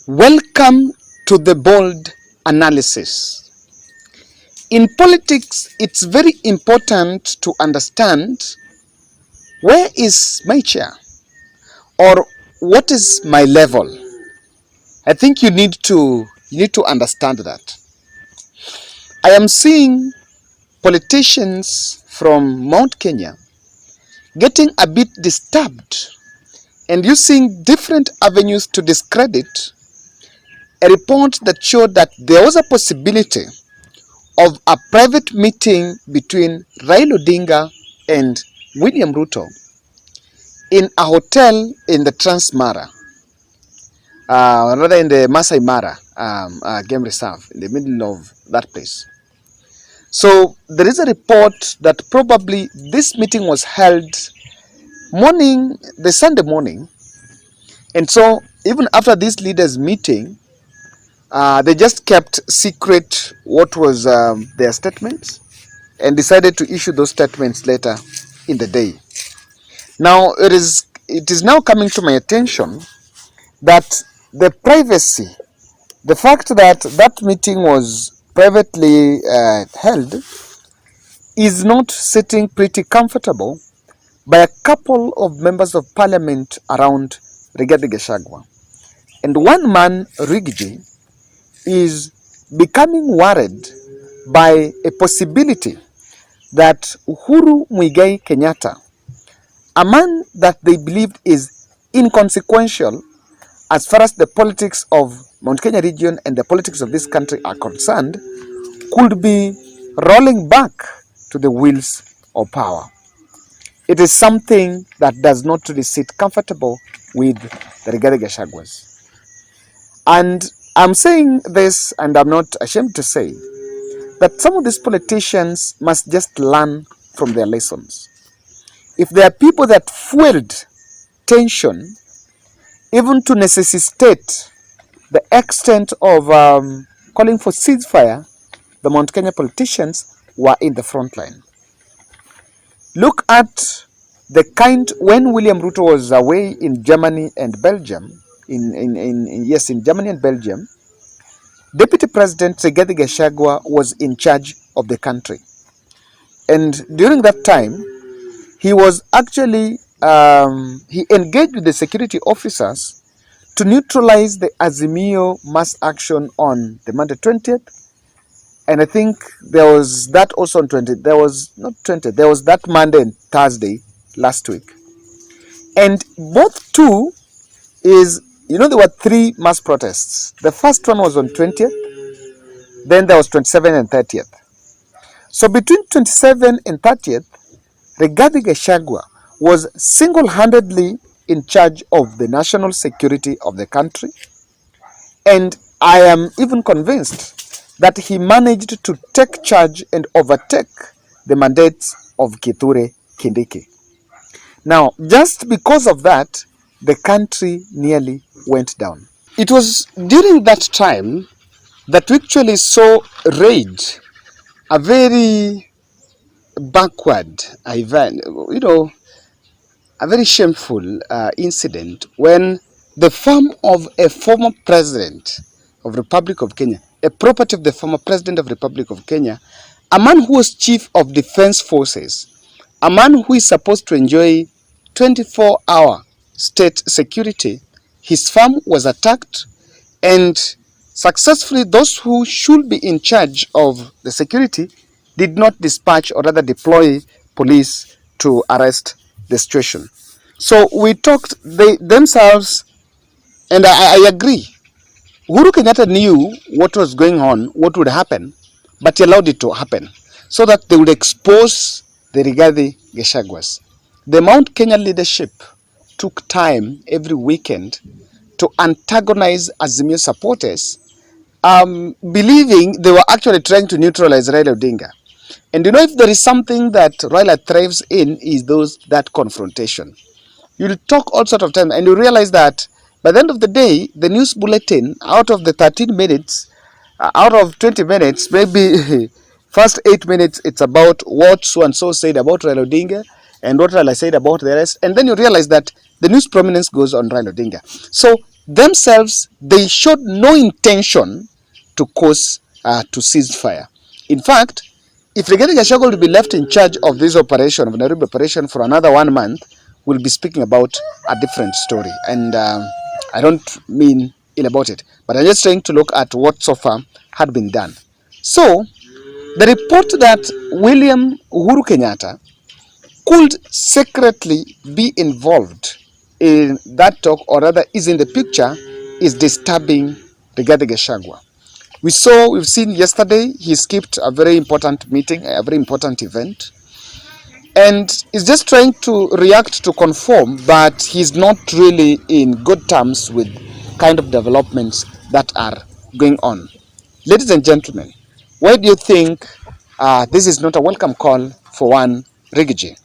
Welcome to the bold analysis. In politics, it's very important to understand where is my chair or what is my level. I think you need to understand that. I am seeing politicians from Mount Kenya getting a bit disturbed and using different avenues to discredit a report that showed that there was a possibility of a private meeting between Raila Odinga and William Ruto in a hotel in the Transmara, rather in the Masai Mara game reserve, in the middle of that place. So there is a report that probably this meeting was held the Sunday morning, and so even after this leaders' meeting, they just kept secret what was their statements and decided to issue those statements later in the day. Now it is now coming to my attention that the privacy, the fact that that meeting was privately held, is not sitting pretty comfortable by a couple of members of parliament around Rigathi Gachagua. And one man, Rigathi, is becoming worried by a possibility that Uhuru Muigai Kenyatta, a man that they believed is inconsequential as far as the politics of Mount Kenya region and the politics of this country are concerned, could be rolling back to the wheels of power. It is something that does not really sit comfortable with the Rigathi Gachaguas. And I'm saying this, and I'm not ashamed to say, that some of these politicians must just learn from their lessons. If there are people that fueled tension, even to necessitate the extent of calling for ceasefire, the Mount Kenya politicians were in the front line. Look at the kind, when William Ruto was away in Germany and Belgium, in Germany and Belgium, Deputy President Rigathi Gachagua was in charge of the country. And during that time, he was actually, he engaged with the security officers to neutralize the Azimio mass action on the Monday 20th. And I think there was that also on 20th. There was not 20th, there was that Monday and Thursday last week. And both two is, there were three mass protests. The first one was on 20th, then there was 27th and 30th. So between 27th and 30th, Rigathi Gachagua was single-handedly in charge of the national security of the country. And I am even convinced that he managed to take charge and overtake the mandates of Kithure Kindiki. Now, just because of that, the country nearly went down. It was during that time that we actually saw raid, a very backward event, a very shameful incident when the farm of a former president of the Republic of Kenya, a property of the former president of the Republic of Kenya, a man who was chief of defense forces, a man who is supposed to enjoy 24-hour state security, his farm was attacked, and successfully those who should be in charge of the security did not dispatch or rather deploy police to arrest the situation. So we talked themselves, and I agree. Uhuru Kenyatta knew what was going on, what would happen, but he allowed it to happen so that they would expose the Rigathi Gachaguas. The Mount Kenya leadership took time every weekend to antagonize Azimio supporters, believing they were actually trying to neutralize Raila Odinga. And if there is something that Raila thrives in, is that confrontation. You'll talk all sort of time, and you realize that by the end of the day, the news bulletin, out of the 13 minutes, out of 20 minutes, maybe first 8 minutes, it's about what so-and-so said about Raila Odinga and what Raila said about the rest. And then you realize that the news prominence goes on Raila Odinga. So themselves, they showed no intention to cause to cease fire. In fact, if Rigathi Gachagua will be left in charge of this operation, of Nairobi operation, for another 1 month, we'll be speaking about a different story. And I don't mean ill about it, but I'm just trying to look at what so far had been done. So, the report that William Uhuru Kenyatta could secretly be involved in that talk, or rather is in the picture, is disturbing Rigathi Gachagua. We've seen yesterday, he skipped a very important meeting, a very important event, and is just trying to react to conform, but he's not really in good terms with kind of developments that are going on. Ladies and gentlemen, why do you think this is not a welcome call for one Rigathi?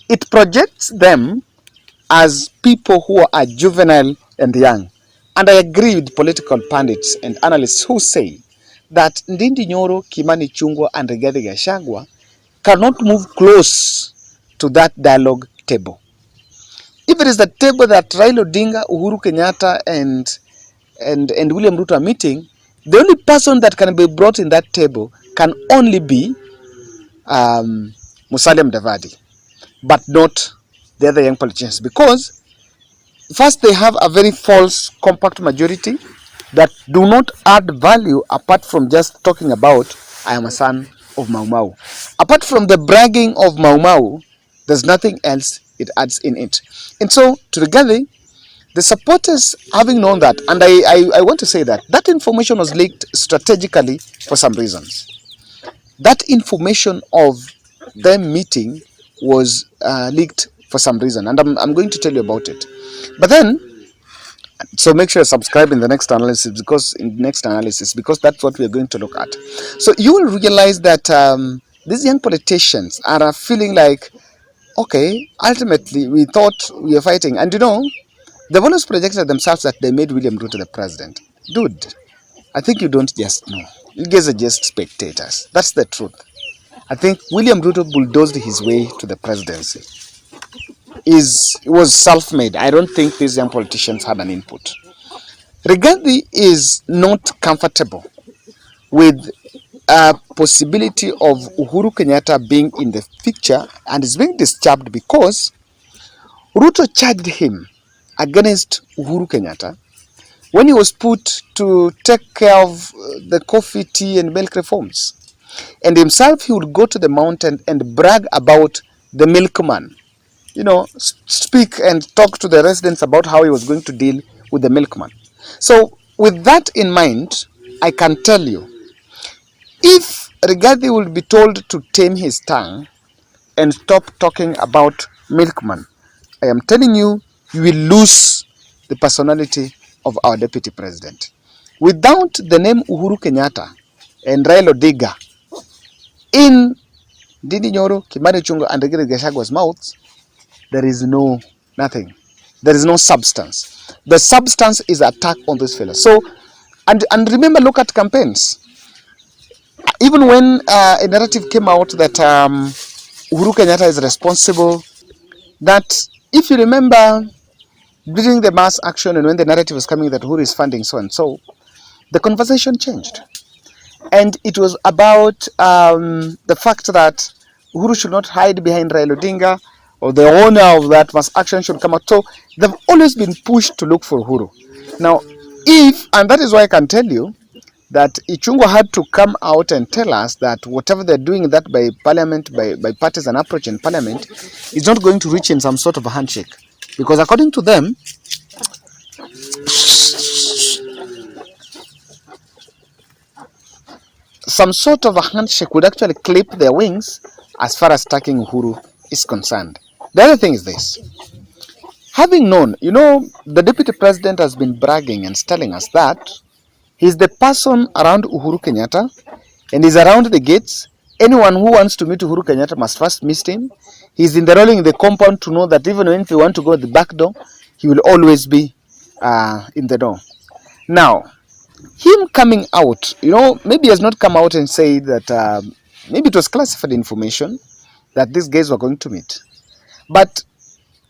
It projects them as people who are juvenile and young. And I agree with political pundits and analysts who say that Ndindi Nyoro, Kimani Chungwa, and Rigathi Gachagua cannot move close to that dialogue table. If it is the table that Raila Odinga, Uhuru Kenyatta, and William Ruto are meeting, the only person that can be brought in that table can only be Musalia Mudavadi, but not the other young politicians, because first, they have a very false compact majority that do not add value apart from just talking about, I am a son of Mau Mau. Apart from the bragging of Mau Mau, there's nothing else it adds in it. And so, to Rigathi, the supporters, having known that, and I want to say that that information was leaked strategically for some reasons. That information of them meeting was leaked for some reason, and I'm going to tell you about it. But then, so make sure you subscribe in the next analysis, because that's what we are going to look at. So you will realize that these young politicians are feeling like, okay, ultimately we thought we were fighting, and they've always projected themselves that they made William Ruto the president. Dude, I think you don't just know. You guys are just spectators. That's the truth. I think William Ruto bulldozed his way to the presidency. Was self-made. I don't think these young politicians had an input. Rigathi is not comfortable with a possibility of Uhuru Kenyatta being in the picture, and is being disturbed because Ruto charged him against Uhuru Kenyatta when he was put to take care of the coffee, tea, and milk reforms. And himself, he would go to the mountain and brag about the milkman. Speak and talk to the residents about how he was going to deal with the milkman. So, with that in mind, I can tell you, if Rigathi will be told to tame his tongue and stop talking about milkman, I am telling you, you will lose the personality of our deputy president. Without the name Uhuru Kenyatta and Raila Odinga in Ndindi Nyoro, Kimani Chungwa, and Rigathi Gachagua's mouths, there is nothing. There is no substance. The substance is attack on this fellow. So, and remember, look at campaigns. Even when a narrative came out that Uhuru Kenyatta is responsible, that if you remember during the mass action and when the narrative was coming that Uhuru is funding so and so, the conversation changed. And it was about the fact that Uhuru should not hide behind Raila Odinga, or the owner of that mass action should come out. So they've always been pushed to look for Uhuru. Now, and that is why I can tell you that Ichungwa had to come out and tell us that whatever they're doing that by parliament, by partisan approach in parliament, is not going to reach in some sort of a handshake. Because according to them, some sort of a handshake would actually clip their wings as far as attacking Uhuru is concerned. The other thing is this. Having known, the deputy president has been bragging and telling us that he's the person around Uhuru Kenyatta and he's around the gates. Anyone who wants to meet Uhuru Kenyatta must first meet him. He's in the rolling in the compound to know that even when they want to go the back door, he will always be in the door. Now, him coming out, maybe he has not come out and said that maybe it was classified information that these guys were going to meet. But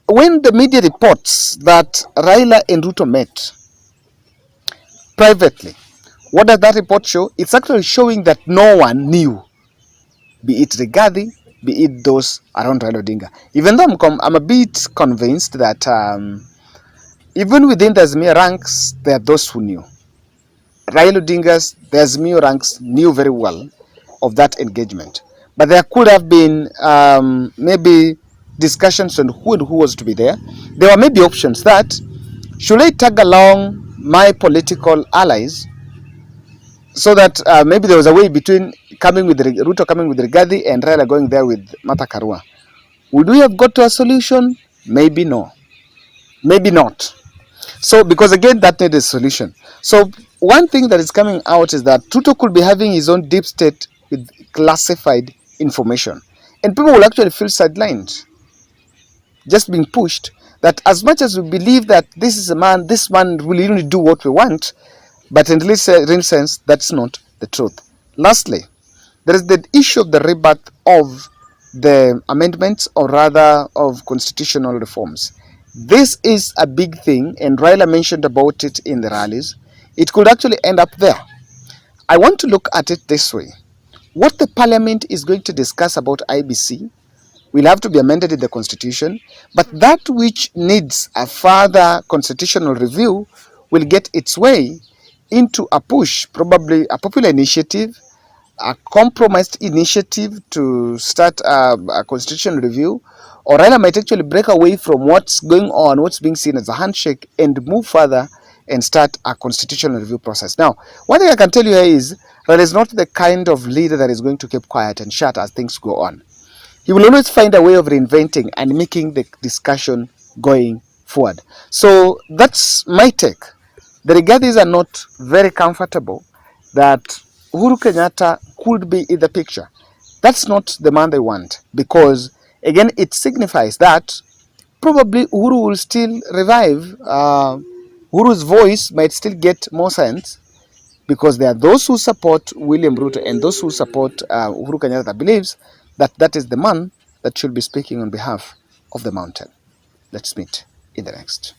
when the media reports that Raila and Ruto met privately, what does that report show? It's actually showing that no one knew, be it Rigathi, be it those around Raila Odinga. Even though I'm a bit convinced that even within the Azimio ranks, there are those who knew. Raila Odinga's the Azimio ranks knew very well of that engagement. But there could have been maybe discussions on who and who was to be there. There were maybe options that, should I tag along my political allies so that maybe there was a way between coming with Ruto coming with Rigathi and Raila going there with Martha Karua. Would we have got to a solution? Maybe no. Maybe not. So, because again, that needed a solution. So, one thing that is coming out is that Ruto could be having his own deep state with classified information. And people will actually feel sidelined, just being pushed. That as much as we believe that this man will really do what we want, but in real sense, that's not the truth. Lastly, there is the issue of the rebirth of the amendments, or rather of constitutional reforms. This is a big thing, and Raila mentioned about it in the rallies. It could actually end up there. I want to look at it this way. What the parliament is going to discuss about IBC will have to be amended in the constitution, but that which needs a further constitutional review will get its way into a push, probably a popular initiative, a compromised initiative to start a constitutional review, or Raila might actually break away from what's going on, what's being seen as a handshake, and move further and start a constitutional review process. Now, one thing I can tell you here is Raila is not the kind of leader that is going to keep quiet and shut as things go on. He will always find a way of reinventing and making the discussion going forward. So that's my take. The Rigathis are not very comfortable that Uhuru Kenyatta could be in the picture. That's not the man they want, because again it signifies that probably Uhuru will still revive. Uhuru's voice might still get more sense, because there are those who support William Ruto and those who support Uhuru Kenyatta that believes that that is the man that should be speaking on behalf of the mountain. Let's meet in the next.